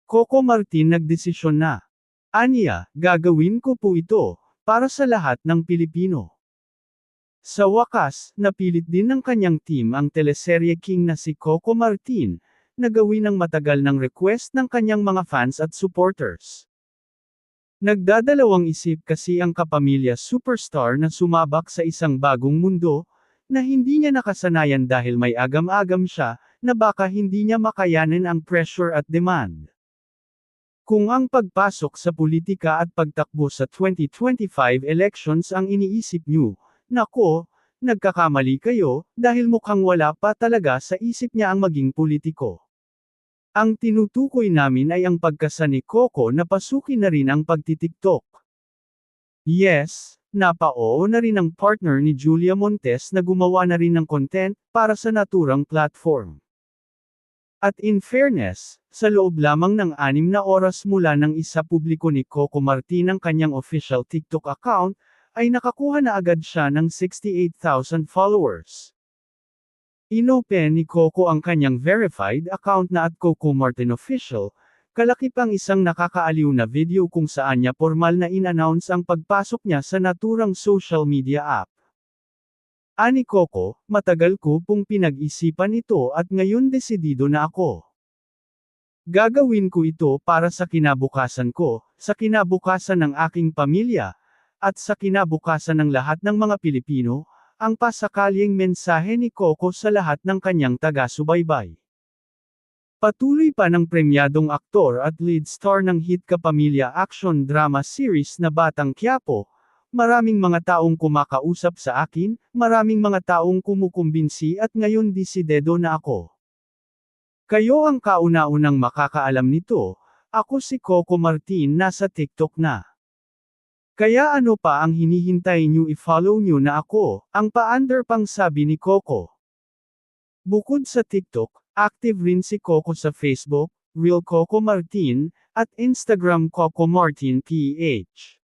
Coco Martin nagdesisyon na. Aniya, gagawin ko po ito, para sa lahat ng Pilipino. Sa wakas, napilit din ng kanyang team ang teleserye king na si Coco Martin, na gawin ang matagal ng request ng kanyang mga fans at supporters. Nagdadalawang isip kasi ang kapamilya superstar na sumabak sa isang bagong mundo, na hindi niya nakasanayan dahil may agam-agam siya, na baka hindi niya makayanin ang pressure at demand. Kung ang pagpasok sa politika at pagtakbo sa 2025 elections ang iniisip niyo, nako, nagkakamali kayo, dahil mukhang wala pa talaga sa isip niya ang maging politiko. Ang tinutukoy namin ay ang pagkasa ni Coco na pasukin na rin ang pagtitiktok. Yes, napao na rin ang partner ni Julia Montes na gumawa na rin ng content para sa naturang platform. At in fairness, sa loob lamang ng 6 na oras mula nang isapubliko ni Coco Martin ang kanyang official TikTok account, ay nakakuha na agad siya ng 68,000 followers. Inopen ni Coco ang kanyang verified account na @CocoMartinOfficial, kalakip ang isang nakakaaliw na video kung saan niya formal na in-announce ang pagpasok niya sa naturang social media app. Ani Coco, matagal ko pong pinag-isipan ito at ngayon desidido na ako. Gagawin ko ito para sa kinabukasan ko, sa kinabukasan ng aking pamilya, at sa kinabukasan ng lahat ng mga Pilipino, ang pasakalyeng mensahe ni Coco sa lahat ng kanyang taga-subaybay. Patuloy pa ng premyadong aktor at lead star ng hit kapamilya action drama series na Batang Quiapo, maraming mga taong kumakausap sa akin, maraming mga taong kumukumbinsi at ngayon desidido na ako. Kayo ang kauna-unang makakaalam nito, ako si Coco Martin nasa TikTok na. Kaya ano pa ang hinihintay niyo i-follow niyo na ako, ang pa-under pang sabi ni Coco. Bukod sa TikTok, active rin si Coco sa Facebook, Real Coco Martin, at Instagram Coco Martin PH.